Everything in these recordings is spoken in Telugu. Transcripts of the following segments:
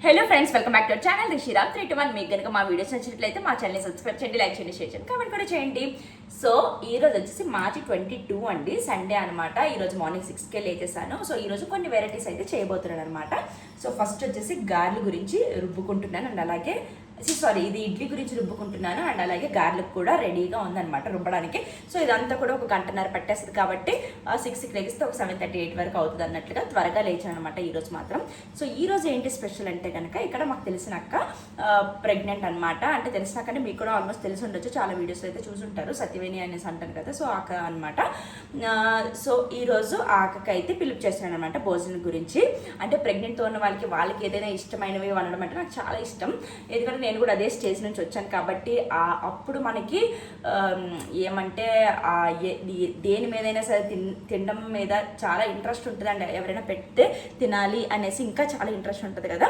Hello friends, welcome back to our channel రిషిరా 321. మీకు కనుక మా వీడియోస్ నచ్చినట్లయితే మా ఛానల్ని సబ్స్క్రైబ్ చేయండి, లైక్ చేయండి, షేర్ చేయండి, కామెంట్ కూడా చేయండి. సో ఈ రోజు వచ్చేసి మార్చి 22 అండి, సండే అనమాట. ఈరోజు మార్నింగ్ 6కే లేచేసాను. సో ఈరోజు కొన్ని వెరైటీస్ అయితే చేయబోతున్నాను అనమాట. సో ఫస్ట్ వచ్చేసి గార్లు గురించి రుబ్బుకుంటున్నాను అండ్ అలాగే ఇది ఇడ్లీ గురించి రుబ్బుకుంటున్నాను అండ్ అలాగే గార్లిక్ కూడా రెడీగా ఉందన్నమాట రుబ్బడానికి. సో ఇదంతా కూడా ఒక గంటన్నర పట్టేస్తుంది కాబట్టి 6కి లేగిస్తే ఒక 7:38 వరకు అవుతుంది అన్నట్లుగా త్వరగా లేచాను అనమాట ఈరోజు మాత్రం. సో ఈరోజు ఏంటి స్పెషల్ అంటే కనుక ఇక్కడ మాకు తెలిసిన అక్క ప్రెగ్నెంట్ అనమాట. అంటే తెలిసిన అక్కనే మీకు కూడా ఆల్మోస్ట్ తెలిసి ఉండొచ్చు, చాలా వీడియోస్ అయితే చూసుంటారు. సత్యవేణి అనేసి అంటాను కదా, సో అక్క అనమాట. సో ఈరోజు ఆ అక్కకి అయితే పిలుపు చేస్తున్నాను అనమాట భోజనం గురించి. అంటే ప్రెగ్నెంట్తో ఉన్న వాళ్ళకి ఏదైనా ఇష్టమైనవి వండడం అంటే నాకు చాలా ఇష్టం. ఎందుకంటే నేను కూడా అదే స్టేజ్ నుంచి వచ్చాను కాబట్టి అప్పుడు మనకి ఏమంటే దేని మీదైనా సరే తినడం మీద చాలా ఇంట్రెస్ట్ ఉంటుంది అండి. ఎవరైనా పెడితే తినాలి అనేసి ఇంకా చాలా ఇంట్రెస్ట్ ఉంటుంది కదా.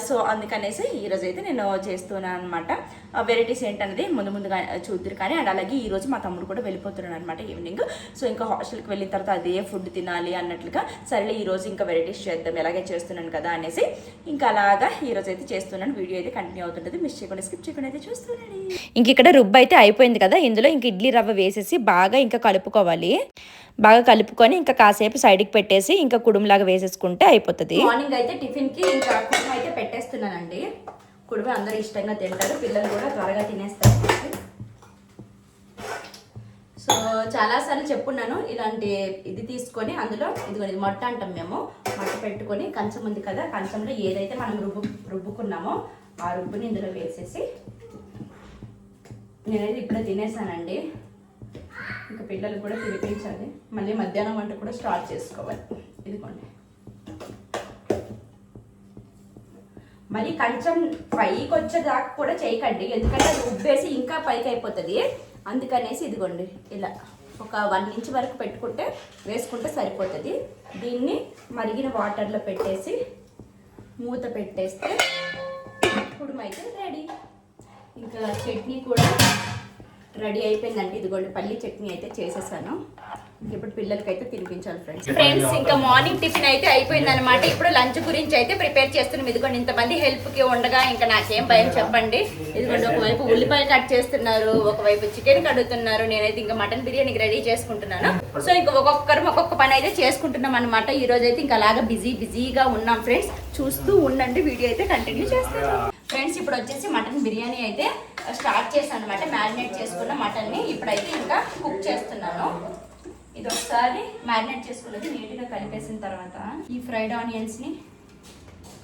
సో అందుకనేసి ఈరోజు అయితే నేను చేస్తున్నాను అనమాట. వెరైటీస్ ఏంటనేది ముందుగా చూద్దరు కానీ. అండ్ అలాగే ఈరోజు మా తమ్ముడు కూడా వెళ్ళిపోతున్నాడు అనమాట ఈవినింగ్. సో ఇంకా హాస్టల్కి వెళ్ళిన తర్వాత అదే ఫుడ్ తినాలి అన్నట్లుగా సరేలే ఈరోజు ఇంకా వెరైటీస్ చేద్దాం, ఎలాగే చేస్తున్నాను కదా అనేసి ఇంకా అలాగా ఈరోజు అయితే చేస్తున్నాను. వీడియో అయితే కంటిన్యూ అవుతుంది, మిస్ చేయకుండా స్కిప్ చేయకుండా అయితే చూస్తున్నాను. ఇంక ఇక్కడ రుబ్బు అయితే అయిపోయింది కదా, ఇందులో ఇంక ఇడ్లీ రవ్వ వేసేసి బాగా ఇంకా కలుపుకోవాలి. బాగా కలుపుకొని ఇంకా కాసేపు సైడ్కి పెట్టేసి ఇంకా కుడుములాగా వేసేసుకుంటే అయిపోతుంది. మార్నింగ్ అయితే టిఫిన్కి ఇంకా కుడుము అయితే పెట్టేస్తున్నానండి. కుడుము అందరూ ఇష్టంగా తింటారు, పిల్లలు కూడా త్వరగా తినేస్తారు. సో చాలాసార్లు చెప్పున్నాను, ఇలాంటి ఇది తీసుకొని అందులో ఇది మొట్ట అంటాం మేము, మొట్ట పెట్టుకొని కంచం ఉంది కదా, కంచంలో ఏదైతే మనం రుబ్బుకున్నామో ఆ రుబ్బుని ఇందులో వేసేసి నేనైతే ఇప్పుడే తినేసానండి. ఇంకా పిల్లలు కూడా తినిపించాలి, మళ్ళీ మధ్యాహ్నం వంట కూడా స్టార్ట్ చేసుకోవాలి. ఇదిగోండి, మరి కొంచెం పైకి వచ్చేదాకా కూడా చేయకండి, ఎందుకంటే అది ఉబ్బేసి ఇంకా పైకి అయిపోతుంది. అందుకనేసి ఇదిగోండి ఇలా ఒక 1 ఇంచ్ వరకు పెట్టుకుంటే వేసుకుంటే సరిపోతుంది. దీన్ని మరిగిన వాటర్లో పెట్టేసి మూత పెట్టేస్తే కుడుమైతే రెడీ. ఇంకా చట్నీ కూడా రెడీ అయిపోయిందండి. ఇదిగోండి పల్లి చట్నీ అయితే చేసేసాను. ఇప్పుడు పిల్లలకి అయితే తినిపించాలి ఫ్రెండ్స్. ఇంకా మార్నింగ్ టిఫిన్ అయితే అయిపోయింది అనమాట. ఇప్పుడు లంచ్ గురించి అయితే ప్రిపేర్ చేస్తున్నాం. ఇదిగోండి ఇంతమంది హెల్ప్కి ఉండగా ఇంకా నాకేం భయం చెప్పండి. ఇదిగోండి ఒకవైపు ఉల్లిపాయలు కట్ చేస్తున్నారు, ఒకవైపు చికెన్ కడుగుతున్నారు, నేనైతే ఇంకా మటన్ బిర్యానీకి రెడీ చేసుకుంటున్నాను. సో ఇంకా ఒక్కొక్కరు ఒక్కొక్క పని అయితే చేసుకుంటున్నాం అనమాట. ఈ రోజు అయితే ఇంకా అలాగా బిజీగా ఉన్నాం ఫ్రెండ్స్. చూస్తూ ఉండండి, వీడియో అయితే కంటిన్యూ చేస్తాను ఫ్రెండ్స్. ఇప్పుడు వచ్చేసి మటన్ బిర్యానీ అయితే స్టార్ట్ చేశాను అనమాట. మ్యారినేట్ చేసుకున్న మటన్ని ఇప్పుడైతే ఇంకా కుక్ చేస్తున్నాను. ఇది ఒకసారి మ్యారినేట్ చేసుకున్నది నీట్గా కలిపేసిన తర్వాత ఈ ఫ్రైడ్ ఆనియన్స్ని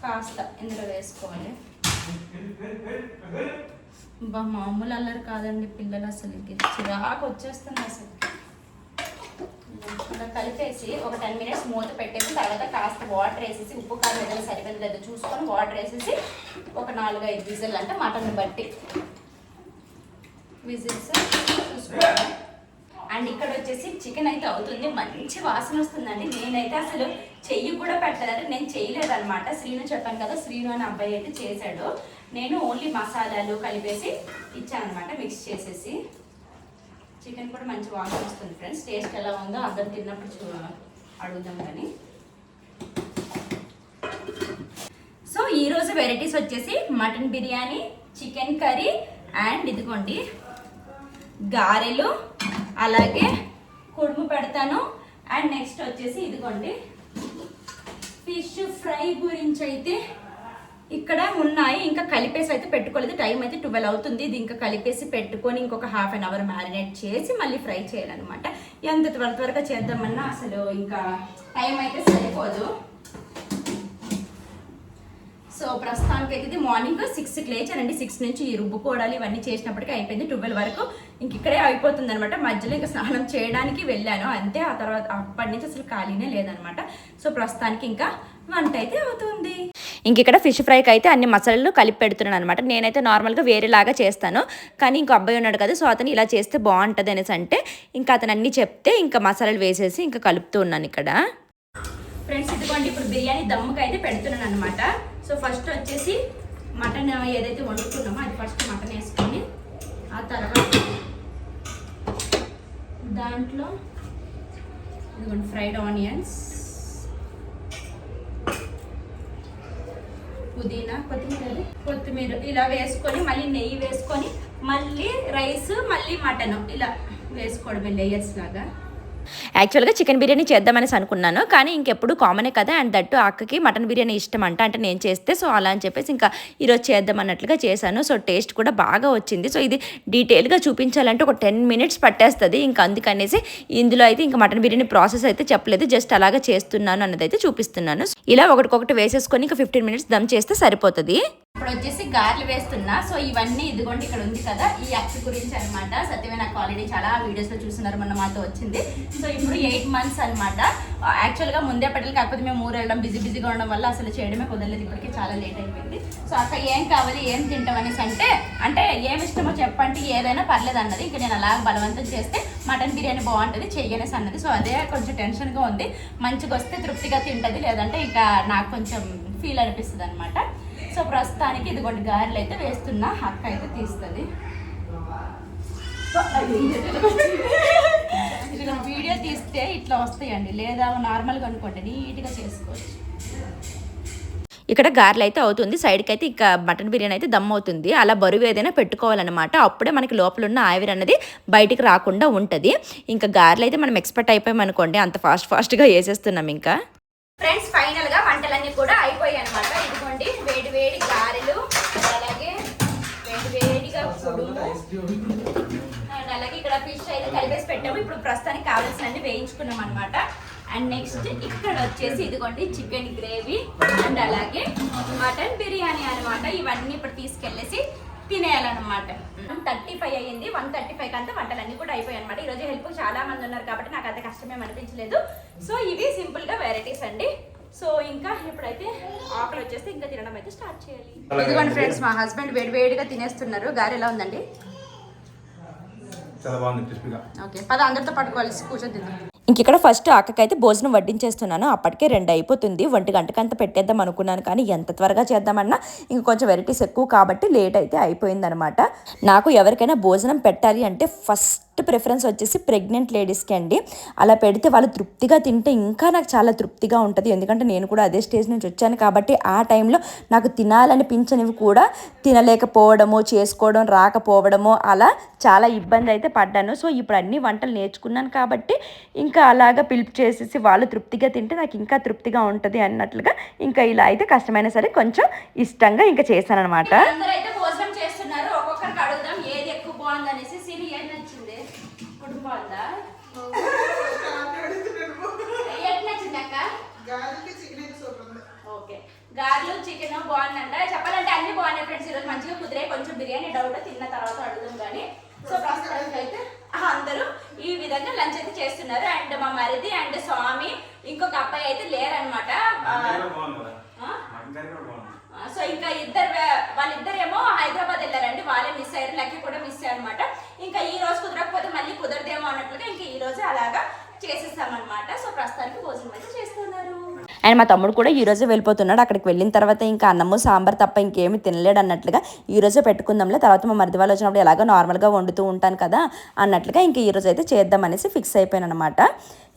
కాస్త ఇందులో వేసుకోవాలి. మామూలు అల్లరి కాదండి పిల్లలు, అసలు చిరాకు వచ్చేస్తుంది అసలు. అలా కలిపేసి ఒక 10 మినిట్స్ మూత పెట్టేసి తర్వాత కాస్త వాటర్ వేసేసి ఉప్పు కారం ఏదైనా సరిపోయింది లేదో చూసుకొని వాటర్ వేసేసి ఒక 4-5 విజిల్, అంటే మటన్ బట్టి విజిల్స్ చూసుకోవాలి. అండ్ ఇక్కడ వచ్చేసి చికెన్ అయితే అవుతుంది, మంచి వాసన వస్తుందండి. నేనైతే అసలు చెయ్యి కూడా పెట్టలేదు, నేను చేయలేదన్నమాట. శ్రీను చెప్పాను కదా, శ్రీను అనే అబ్బాయి అయితే చేశాడు. నేను ఓన్లీ మసాలాలు కలిపేసి ఇచ్చాను అనమాట, మిక్స్ చేసేసి. చికెన్ కూడా మంచి వాసన వస్తుంది ఫ్రెండ్స్. టేస్ట్ ఎలా ఉందో అందరు తిన్నప్పుడు అడుగుదాం కానీ. సో ఈరోజు వెరైటీస్ వచ్చేసి mutton biryani, chicken curry and ఇదిగోండి గారెలు, అలాగే కుడుము పెడతాను. అండ్ నెక్స్ట్ వచ్చేసి ఇదిగోండి ఫిష్ ఫ్రై గురించి అయితే ఇక్కడ ఉన్నాయి. ఇంకా కలిపేసి అయితే పెట్టుకోలేదు, టైం అయితే 12 అవుతుంది. ఇది ఇంకా కలిపేసి పెట్టుకొని ఇంకొక 1/2 అవర్ మ్యారినేట్ చేసి మళ్ళీ ఫ్రై చేయాలన్నమాట. ఎంత త్వరగా చేద్దామన్నా అసలు ఇంకా టైం అయితే సరిపోదు. సో ప్రస్తుతానికి అయితే ఇది మార్నింగ్ 6కి లేచానండి. 6 నుంచి ఈ రుబ్బుకోవడాలు ఇవన్నీ చేసినప్పటికీ అయిపోయింది. 12 వరకు ఇంక ఇక్కడే అయిపోతుంది అనమాట. మధ్యలో ఇంకా స్నానం చేయడానికి వెళ్ళాను అంతే. ఆ తర్వాత అప్పటి నుంచి అసలు ఖాళీనే లేదనమాట. సో ప్రస్తుతానికి ఇంకా వంట అయితే అవుతుంది. ఇంక ఇక్కడ ఫిష్ ఫ్రైకి అయితే అన్ని మసాలాలు కలిపి పెడుతున్నాను అనమాట. నేనైతే నార్మల్గా వేరేలాగా చేస్తాను, కానీ ఇంకో అబ్బాయి ఉన్నాడు కదా, సో అతను ఇలా చేస్తే బాగుంటుంది అనేసి అంటే ఇంకా అతను అన్ని చెప్తే ఇంకా మసాలాలు వేసేసి ఇంకా కలుపుతూ ఉన్నాను ఇక్కడ. ఫ్రెండ్స్ ఇదిగోండి ఇప్పుడు బిర్యానీ దమ్ముకి అయితే పెడుతున్నాను అనమాట. సో ఫస్ట్ వచ్చేసి మటన్ ఏదైతే వండుకున్నామో అది ఫస్ట్ మటన్ వేసుకొని ఆ తర్వాత దాంట్లో ఇదిగోండి ఫ్రైడ్ ఆనియన్స్, పుదీనా కొత్తిమీర ఇలా వేసుకొని మళ్ళీ నెయ్యి వేసుకొని మళ్ళీ రైస్ మళ్ళీ మటన్ ఇలా వేసుకోవడమే లేయర్స్ లాగా. యాక్చువల్గా చికెన్ బిర్యానీ చేద్దామనేసి అనుకున్నాను, కానీ ఇంకెప్పుడు కామనే కదా. అండ్ దట్టు అక్కకి మటన్ బిర్యానీ ఇష్టం అంటే నేను చేస్తే, సో అలా అని చెప్పేసి ఇంకా ఈరోజు చేద్దాం అన్నట్లుగా చేశాను. సో టేస్ట్ కూడా బాగా వచ్చింది. సో ఇది డీటెయిల్గా చూపించాలంటే ఒక 10 minutes పట్టేస్తుంది. ఇంకా అందుకనేసి ఇందులో అయితే ఇంకా మటన్ బిర్యానీ ప్రాసెస్ అయితే చెప్పలేదు, జస్ట్ అలాగా చేస్తున్నాను అన్నది అయితే చూపిస్తున్నాను. ఇలా ఒకటికొకటి వేసేసుకొని ఇంకా 15 minutes దమ్ చేస్తే సరిపోతుంది. ఇప్పుడు వచ్చేసి గారెలు వేస్తున్నా. సో ఇవన్నీ ఇదిగోండి ఇక్కడ ఉంది కదా, ఈ అక్క గురించి అనమాట. సత్యమే నాకు ఆల్రెడీ చాలా వీడియోస్లో చూస్తున్నారు, మొన్న మాతో వచ్చింది. సో ఇప్పుడు 8 months అనమాట. యాక్చువల్గా ముందే పెట్టాలి, కాకపోతే మేము ఊరు వెళ్ళడం బిజీగా ఉండడం వల్ల అసలు చేయడమే కుదరలేదు. ఇప్పటికీ చాలా లేట్ అయిపోయింది. సో అక్క ఏం కావాలి ఏం తింటామనేసి అంటే ఏమి ఇష్టమో చెప్పండి, ఏదైనా పర్లేదు అన్నది. ఇంకా నేను అలా బలవంతం చేస్తే మటన్ బిర్యానీ బాగుంటుంది చెయ్యనేసి అన్నది. సో అదే కొంచెం టెన్షన్గా ఉంది. మంచిగా వస్తే తృప్తిగా తింటుంది, లేదంటే ఇంకా నాకు కొంచెం ఫీల్ అనిపిస్తుంది అనమాట. సో ప్రస్తుతానికి ఇదిగోండి గారెలు అయితే వేస్తున్నా, అక్క అయితే తీస్తుంది. వీడియో తీస్తే ఇట్లా వస్తాయండి, లేదా నార్మల్గా అనుకోండి నీట్గా చేసుకోవచ్చు. ఇక్కడ గారెలు అయితే అవుతుంది, సైడ్కి అయితే ఇక మటన్ బిర్యానీ అయితే దమ్ అవుతుంది. అలా బరువు ఏదైనా పెట్టుకోవాలన్నమాట, అప్పుడే మనకి లోపల ఉన్న ఆవిరి అన్నది బయటికి రాకుండా ఉంటుంది. ఇంకా గారెలు అయితే మనం ఎక్స్పర్ట్ అయిపోయాం అనుకోండి, అంత ఫాస్ట్గా వేసేస్తున్నాం. ఇంకా ఫ్రెండ్స్ ఫైనల్గా వంటలన్నీ కూడా అయిపోయాయి అనమాట. ఇదిగోండి వేడి వేడి గారెలు, అలాగే వేడి వేడిగా కుడుము, అండ్ అలాగే ఇక్కడ ఫిష్ అయితే కలిపేసి పెట్టాము. ఇప్పుడు ప్రస్తుతానికి కావాల్సినవి వేయించుకున్నాం అనమాట. అండ్ నెక్స్ట్ ఇక్కడ వచ్చేసి ఇదిగోండి చికెన్ గ్రేవీ అండ్ అలాగే మటన్ బిర్యానీ అనమాట. ఇవన్నీ ఇప్పుడు తీసుకెళ్ళేసి తినేయాలన్నమాట. 1:35 అయ్యింది. 1:35 అంతా వంటలన్నీ కూడా అయిపోయాయి అనమాట. ఈరోజు హెల్ప్ చాలా మంది ఉన్నారు కాబట్టి నాకు అంత కష్టమేం అనిపించలేదు. సో ఇవి సింపుల్గా వెరైటీస్ అండి. సో ఇంకా ఇప్పుడైతే ఆకలి వచ్చేస్తే ఇంకా తినడం అయితే స్టార్ట్ చేయాలి. ఇదిగోండి ఫ్రెండ్స్, మా హస్బెండ్ వేడివేడిగా తినేస్తున్నారు. గారె ఎలా ఉందండి? చాలా బాగుంది, క్రిస్పీగా. ఓకే, పద అందరితో పట్టుకోవాలి, కూర్చొని తిందాం. ఇంక ఇక్కడ ఫస్ట్ అక్కకైతే భోజనం వడ్డించేస్తున్నాను. అప్పటికే 2 అయిపోతుంది. 1 గంటకంతా పెట్టేద్దాం అనుకున్నాను, కానీ ఎంత త్వరగా చేద్దామన్నా ఇంక కొంచెం వెరైటీస్ ఎక్కువ కాబట్టి లేట్ అయితే అయిపోయిందనమాట. నాకు ఎవరికైనా భోజనం పెట్టాలి అంటే ఫస్ట్ ప్రిఫరెన్స్ వచ్చేసి ప్రెగ్నెంట్ లేడీస్కి అండి. అలా పెడితే వాళ్ళు తృప్తిగా తింటే ఇంకా నాకు చాలా తృప్తిగా ఉంటుంది. ఎందుకంటే నేను కూడా అదే స్టేజ్ నుంచి వచ్చాను కాబట్టి ఆ టైంలో నాకు తినాలనిపించనివి కూడా తినలేకపోవడము, చేసుకోవడం రాకపోవడము, అలా చాలా ఇబ్బంది అయితే పడ్డాను. సో ఇప్పుడు అన్ని వంటలు నేర్చుకున్నాను కాబట్టి ఇంకా అలాగా పిలుపు చేసేసి వాళ్ళు తృప్తిగా తింటే నాకు ఇంకా తృప్తిగా ఉంటుంది అన్నట్లుగా ఇంకా ఇలా అయితే కష్టమైనా సరే కొంచెం ఇష్టంగా ఇంకా చేశాను అనమాట. అందరైతే భోజనం చేస్తున్నారు, ఒక్కొక్కరికి అడుగుదాం ఏది ఎక్కువ బాగుందనేసి. సీని ఏది నచ్చింది? కుటుంబం బాగుందా? ఏది నచ్చింది అక్క? ఓకే, గారెలు చికెన్ బాగుందంట. చెప్పాలంటే అన్ని బాగున్నాయి ఫ్రెండ్స్. ఈరోజు మంచిగా కుదిరే, కొంచెం బిర్యానీ డౌట్ తిన్న తర్వాత అడుగుదాం కానీ. సో ప్రస్తుతానికి అయితే అందరూ ఈ విధంగా లంచ్ అయితే చేస్తున్నారు. అండ్ మా మరిది అండ్ స్వామి ఇంకొక అబ్బాయి అయితే లేరనమాట. సో ఇంకా వాళ్ళిద్దరేమో హైదరాబాద్ వెళ్ళారండి, వాళ్ళే మిస్ అయ్యారు. లక్కీ కూడా మిస్ అయ్యారు అనమాట. ఇంకా ఈ రోజు కుదరకపోతే మళ్ళీ కుదరదేమో అన్నట్లుగా ఇంకా ఈ రోజు అలాగా చేసేస్తామన్నమాట. సో ప్రస్తుతానికి భోజనం అయితే చేస్తున్నారు. అండ్ మా తమ్ముడు కూడా ఈ రోజే వెళ్ళిపోతున్నాడు. అక్కడికి వెళ్ళిన తర్వాత ఇంకా అన్నము సాంబార్ తప్ప ఇంకేమీ తినలేడు అన్నట్లుగా ఈ రోజే పెట్టుకుందాంలే, తర్వాత మా మరిది వాళ్ళు వచ్చినప్పుడు ఎలాగో నార్మల్గా వండుతూ ఉంటాను కదా అన్నట్లుగా ఇంకా ఈ రోజు అయితే చేద్దామనేసి ఫిక్స్ అయిపోయాను అనమాట.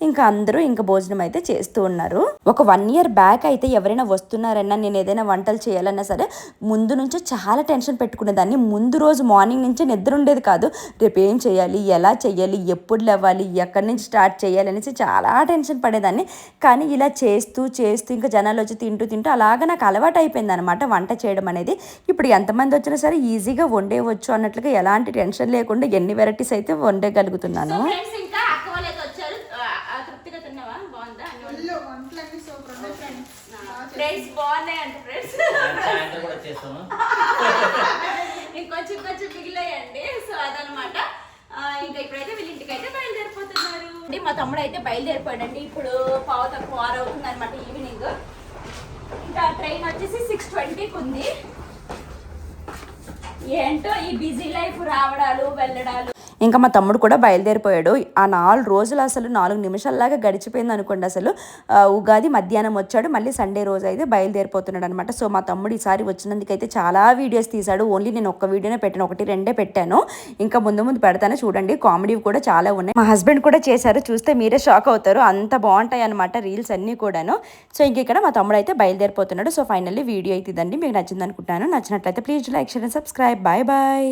ఇంకా అందరూ ఇంకా భోజనం అయితే చేస్తూ ఉన్నారు. ఒక 1 year బ్యాక్ అయితే ఎవరైనా వస్తున్నారన్నా, నేను ఏదైనా వంటలు చేయాలన్నా సరే ముందు నుంచే చాలా టెన్షన్ పెట్టుకునేదాన్ని. ముందు రోజు మార్నింగ్ నుంచే నిద్ర ఉండేది కాదు. రేపు ఏం చేయాలి, ఎలా చేయాలి, ఎప్పుడు లేవాలి, ఎక్కడి నుంచి స్టార్ట్ చేయాలి అనేసి చాలా టెన్షన్ పడేదాన్ని. కానీ ఇలా చేస్తూ ఇంకా జనాలు వచ్చి తింటూ అలాగా నాకు అలవాటు అయిపోయింది అనమాట వంట చేయడం అనేది. ఇప్పుడు ఎంతమంది వచ్చినా సరే ఈజీగా వండేవచ్చు అన్నట్లుగా ఎలాంటి టెన్షన్ లేకుండా ఎన్ని వెరైటీస్ అయితే వండగలుగుతున్నాను. ఇంకొంచెం మిగిలాయండి. సో అదనమాట. ఇంకా ఇప్పుడైతే వీళ్ళ ఇంటికి అయితే బయలుదేరిపోతున్నారు. మా తమ్ముడు అయితే బయలుదేరిపోయాడండి. ఇప్పుడు 5:15 అవుతుంది అనమాట ఈవినింగ్. ఇంకా ట్రైన్ వచ్చేసి 6:20కి ఉంది. ఏంటో ఈ బిజీ లైఫ్ రావడాలు వెళ్ళడాలు. ఇంకా మా తమ్ముడు కూడా బయలుదేరిపోయాడు. ఆ 4 రోజులు అసలు 4 నిమిషాల్లాగా గడిచిపోయింది అనుకోండి అసలు. ఉగాది మధ్యాహ్నం వచ్చాడు, మళ్ళీ సండే రోజు అయితే బయలుదేరిపోతున్నాడు అనమాట. సో మా తమ్ముడు ఈసారి వచ్చినందుకైతే చాలా వీడియోస్ తీశాడు. ఓన్లీ నేను ఒక్క వీడియోనే పెట్టాను, 1-2 పెట్టాను. ఇంకా ముందు ముందు పెడతాను చూడండి. కామెడీ కూడా చాలా ఉన్నాయి. మా హస్బెండ్ కూడా చేశారు, చూస్తే మీరే షాక్ అవుతారు, అంత బాగుంటాయి అనమాట రీల్స్ అన్నీ కూడాను. సో ఇంక ఇక్కడ మా తమ్ముడు అయితే బయలుదేరిపోతున్నాడు. సో ఫైనల్లీ వీడియో అయితే ఇదండి. మీకు నచ్చింది అనుకుంటాను. నచ్చినట్లయితే please like, share and subscribe. Bye bye.